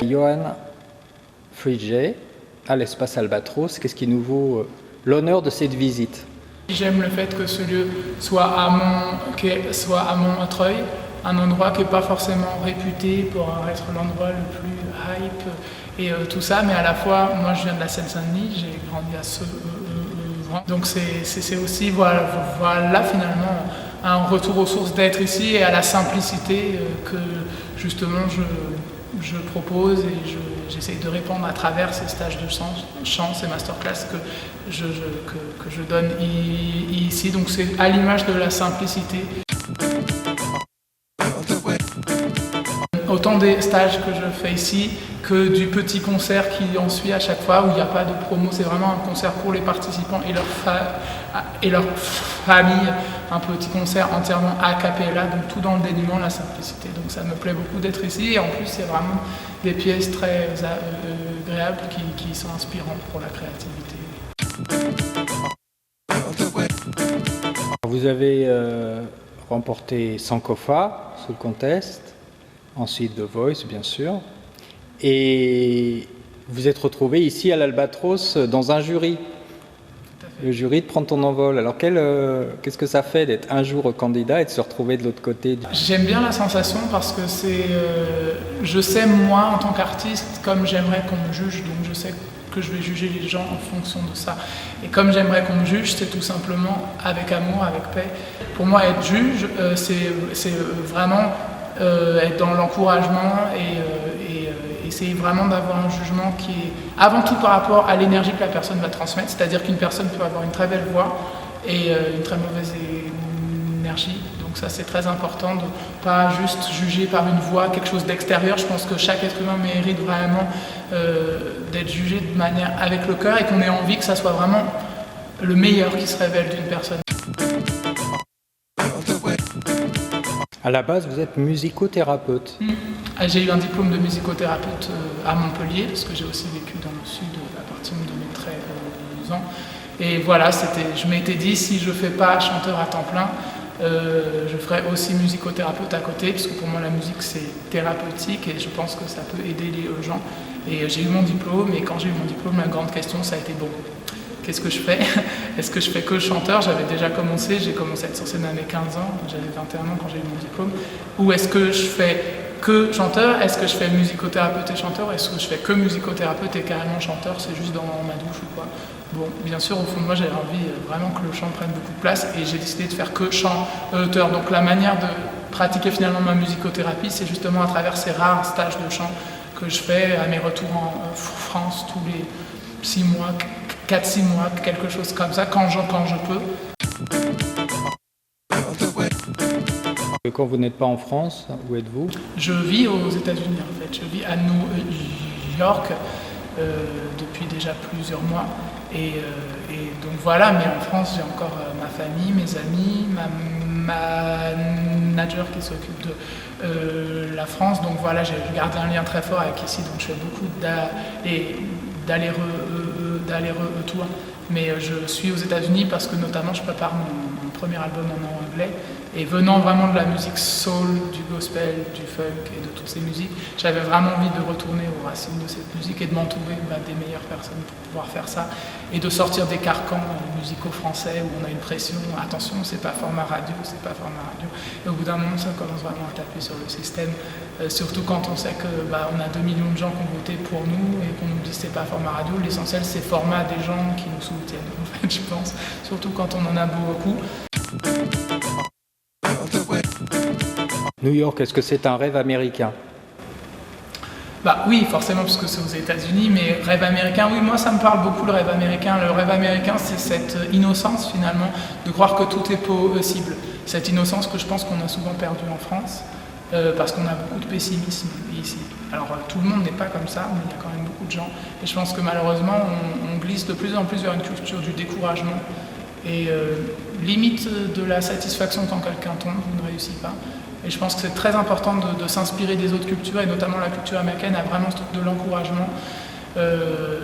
Johan Friget à l'espace Albatros, qu'est-ce qui nous vaut l'honneur de cette visite? J'aime le fait que ce lieu soit à Montreuil, un endroit qui n'est pas forcément réputé pour être l'endroit le plus hype et tout ça, mais à la fois, moi je viens de la Seine-Saint-Denis, j'ai grandi à donc c'est aussi voilà finalement un retour aux sources d'être ici et à la simplicité que justement je propose et j'essaye de répandre à travers ces stages de chant, ces masterclass que je donne ici. Donc c'est à l'image de la simplicité. Autant des stages que je fais ici que du petit concert qui en suit à chaque fois où il n'y a pas de promo, c'est vraiment un concert pour les participants et leur famille, un petit concert entièrement a cappella, donc tout dans le dénuement, la simplicité. Donc ça me plaît beaucoup d'être ici et en plus c'est vraiment des pièces très agréables qui sont inspirantes pour la créativité. Vous avez remporté Sankofa sous le contest, ensuite The Voice bien sûr, et vous êtes retrouvé ici à l'Albatros dans un jury, le jury de Prendre ton envol. Alors qu'est-ce que ça fait d'être un jour candidat et de se retrouver de l'autre côté? J'aime bien la sensation parce que je sais moi en tant qu'artiste comme j'aimerais qu'on me juge, donc je sais que je vais juger les gens en fonction de ça. Et comme j'aimerais qu'on me juge, c'est tout simplement avec amour, avec paix. Pour moi, être juge, c'est vraiment être dans l'encouragement et essayer vraiment d'avoir un jugement qui est avant tout par rapport à l'énergie que la personne va transmettre, c'est-à-dire qu'une personne peut avoir une très belle voix et une très mauvaise énergie. Donc ça c'est très important de pas juste juger par une voix, quelque chose d'extérieur. Je pense que chaque être humain mérite vraiment d'être jugé de manière avec le cœur et qu'on ait envie que ça soit vraiment le meilleur qui se révèle d'une personne. À la base, vous êtes musicothérapeute. J'ai eu un diplôme de musicothérapeute à Montpellier, parce que j'ai aussi vécu dans le sud à partir de mes 13 ans. Et voilà, je m'étais dit, si je ne fais pas chanteur à temps plein, je ferai aussi musicothérapeute à côté, parce que pour moi la musique c'est thérapeutique et je pense que ça peut aider les gens. Et j'ai eu mon diplôme, et quand j'ai eu mon diplôme, la grande question ça a été bon. Qu'est-ce que je fais? Est-ce que je fais que chanteur? J'avais déjà commencé, j'ai commencé à être sur scène à mes 15 ans, j'avais 21 ans quand j'ai eu mon diplôme. Ou est-ce que je fais que chanteur? Est-ce que je fais musicothérapeute et chanteur? Est-ce que je fais que musicothérapeute et carrément chanteur? C'est juste dans ma douche ou quoi? Bon, bien sûr, au fond de moi, j'avais envie vraiment que le chant prenne beaucoup de place et j'ai décidé de faire que chanteur. Donc la manière de pratiquer finalement ma musicothérapie, c'est justement à travers ces rares stages de chant que je fais à mes retours en France tous les 6 mois, 4-6 mois, quelque chose comme ça, quand je peux. Quand vous n'êtes pas en France, où êtes-vous? Je vis aux États-Unis en fait, je vis à New York depuis déjà plusieurs mois. Et donc voilà, mais en France j'ai encore ma famille, mes amis, ma manager qui s'occupe de la France. Donc voilà, j'ai gardé un lien très fort avec ici, donc je fais beaucoup d'aller-retour. Mais je suis aux États-Unis parce que notamment je prépare mon premier album en anglais. Et venant vraiment de la musique soul, du gospel, du funk et de toutes ces musiques, j'avais vraiment envie de retourner aux racines de cette musique et de m'entourer des meilleures personnes pour pouvoir faire ça. Et de sortir des carcans musicaux français où on a une pression, attention, c'est pas format radio, c'est pas format radio. Et au bout d'un moment, ça commence vraiment à taper sur le système, surtout quand on sait que on a 2 millions de gens qui ont voté pour nous et qu'on nous dit que c'est pas format radio. L'essentiel, c'est le format des gens qui nous soutiennent, en fait, je pense, surtout quand on en a beaucoup. New York, est-ce que c'est un rêve américain? Oui, forcément, parce que c'est aux États-Unis, mais rêve américain, oui, moi ça me parle beaucoup le rêve américain. Le rêve américain, c'est cette innocence finalement, de croire que tout est possible. Cette innocence que je pense qu'on a souvent perdue en France, parce qu'on a beaucoup de pessimisme ici. Alors tout le monde n'est pas comme ça, mais il y a quand même beaucoup de gens. Et je pense que malheureusement, on glisse de plus en plus vers une culture du découragement. Et limite de la satisfaction quand quelqu'un tombe ou ne réussit pas. Et je pense que c'est très important de s'inspirer des autres cultures, et notamment la culture américaine a vraiment ce truc de l'encouragement.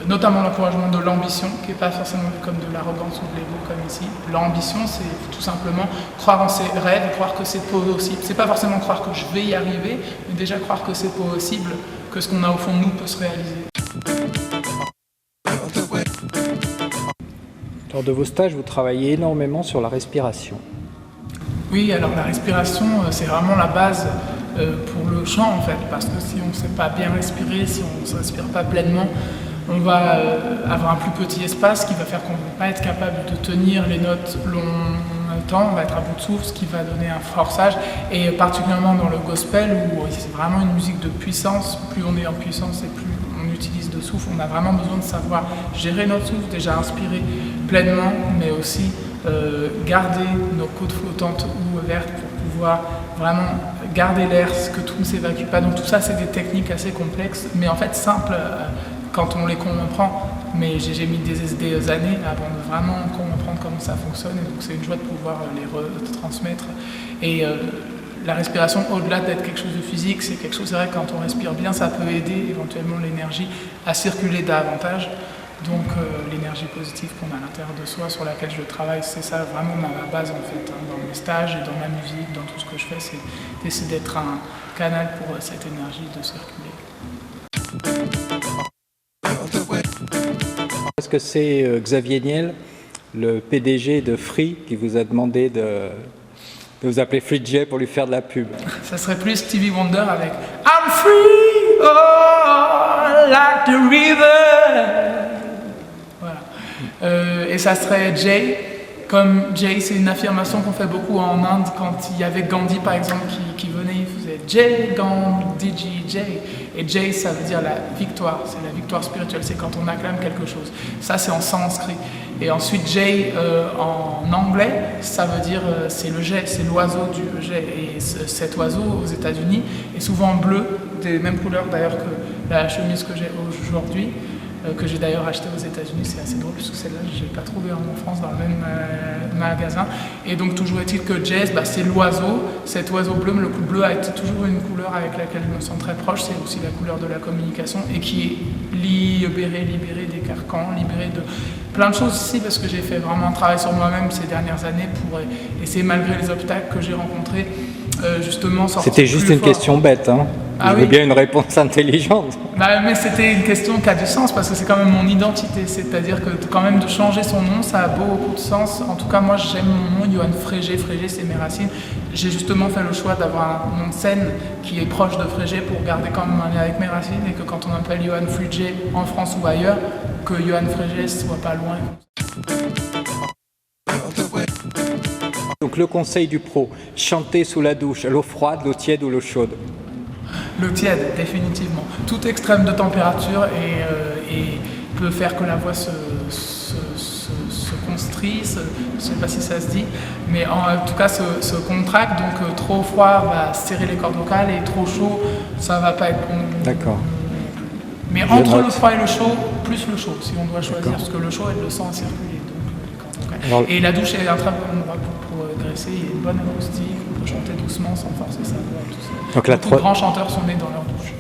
notamment l'encouragement de l'ambition, qui n'est pas forcément vu comme de l'arrogance ou de l'ego comme ici. L'ambition, c'est tout simplement croire en ses rêves, croire que c'est possible. C'est pas forcément croire que je vais y arriver, mais déjà croire que c'est possible, que ce qu'on a au fond de nous peut se réaliser. Lors de vos stages, vous travaillez énormément sur la respiration. Oui, alors la respiration, c'est vraiment la base pour le chant en fait, parce que si on ne sait pas bien respirer, si on ne se respire pas pleinement, on va avoir un plus petit espace qui va faire qu'on ne va pas être capable de tenir les notes longtemps, on va être à bout de souffle, ce qui va donner un forçage, et particulièrement dans le gospel où c'est vraiment une musique de puissance, plus on est en puissance et plus on utilise de souffle, on a vraiment besoin de savoir gérer notre souffle, déjà inspirer pleinement, mais aussi garder nos côtes flottantes ou ouvertes pour pouvoir vraiment garder l'air, que tout ne s'évacue pas. Donc tout ça, c'est des techniques assez complexes, mais en fait simples quand on les comprend. Mais j'ai mis des années avant de vraiment comprendre comment ça fonctionne, et donc c'est une joie de pouvoir les retransmettre. Et la respiration, au-delà d'être quelque chose de physique, c'est quelque chose, c'est vrai que quand on respire bien, ça peut aider éventuellement l'énergie à circuler davantage. Donc l'énergie positive qu'on a à l'intérieur de soi, sur laquelle je travaille, c'est ça vraiment ma base en fait, hein, dans mes stages et dans ma musique, dans tout ce que je fais, c'est d'essayer d'être un canal pour cette énergie de circuler. Est-ce que c'est Xavier Niel, le PDG de Free, qui vous a demandé de vous appeler Free J pour lui faire de la pub? Ça serait plus Stevie Wonder avec I'm free, oh, like the river. Et ça serait Jay, comme Jay, c'est une affirmation qu'on fait beaucoup en Inde quand il y avait Gandhi par exemple qui venait, il faisait Jay Gandhi Jay. Et Jay, ça veut dire la victoire, c'est la victoire spirituelle, c'est quand on acclame quelque chose. Ça, c'est en sanskrit. Et ensuite, Jay en anglais, ça veut dire c'est le jet, c'est l'oiseau du jet. Et cet oiseau aux États-Unis est souvent bleu, des mêmes couleurs d'ailleurs que la chemise que j'ai aujourd'hui. Que j'ai d'ailleurs acheté aux États-Unis, c'est assez drôle parce que celle-là je n'ai pas trouvé en France dans le même magasin. Et donc toujours est-il que jazz, c'est l'oiseau, cet oiseau bleu, le bleu a été toujours une couleur avec laquelle je me sens très proche, c'est aussi la couleur de la communication et qui est libérée des carcans, libérée de plein de choses ici parce que j'ai fait vraiment un travail sur moi-même ces dernières années pour essayer malgré les obstacles que j'ai rencontrés justement sortir. C'était juste une question bête, hein. Je veux bien une réponse intelligente. Mais c'était une question qui a du sens parce que c'est quand même mon identité. C'est-à-dire que quand même de changer son nom, ça a beaucoup de sens. En tout cas, moi j'aime mon nom, Johan Frégé. Frégé, c'est mes racines. J'ai justement fait le choix d'avoir un nom de scène qui est proche de Frégé pour garder quand même un lien avec mes racines et que quand on appelle Johan Frégé en France ou ailleurs, que Johan Frégé soit pas loin. Donc le conseil du pro, chanter sous la douche, l'eau froide, l'eau tiède ou l'eau chaude? L'eau tiède, définitivement. Tout extrême de température et peut faire que la voix se constrisse, je ne sais pas si ça se dit, mais en tout cas se contracte, donc trop froid va serrer les cordes vocales et trop chaud, ça ne va pas être bon. D'accord. Mais entre le froid et le chaud, plus le chaud, si on doit choisir, parce que le chaud aide le sang à circuler. Donc, et la douche est un très bon endroit pour graisser, il y a une bonne acoustique, on peut chanter doucement sans forcer sa voix, tout ça. Donc beaucoup de grands chanteurs sont nés dans leur douche.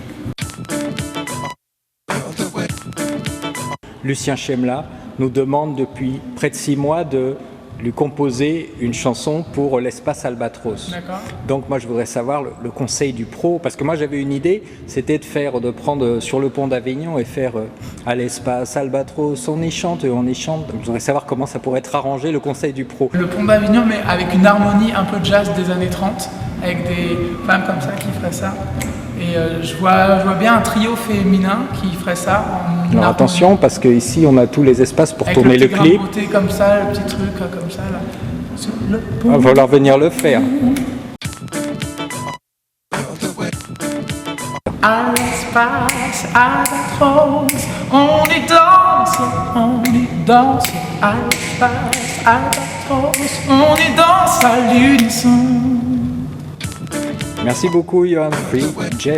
Lucien Chemla nous demande depuis près de 6 mois de lui composer une chanson pour l'espace Albatros. D'accord. Donc moi je voudrais savoir le conseil du pro, parce que moi j'avais une idée, c'était de prendre sur le pont d'Avignon et faire à l'espace Albatros, on y chante. Donc je voudrais savoir comment ça pourrait être arrangé, le conseil du pro. Le pont d'Avignon, mais avec une harmonie un peu jazz des années 30, avec des femmes comme ça qui feraient ça. Et je vois bien un trio féminin qui ferait ça. Alors attention, parce qu'ici on a tous les espaces pour tourner le clip. Avec le petit comme ça, le petit truc comme ça là. Sur le pont. Il va falloir venir le faire. À l'espace Albatros, on y danse, à l'espace Albatros, on y danse à l'unisson. Merci beaucoup, Johan Free J.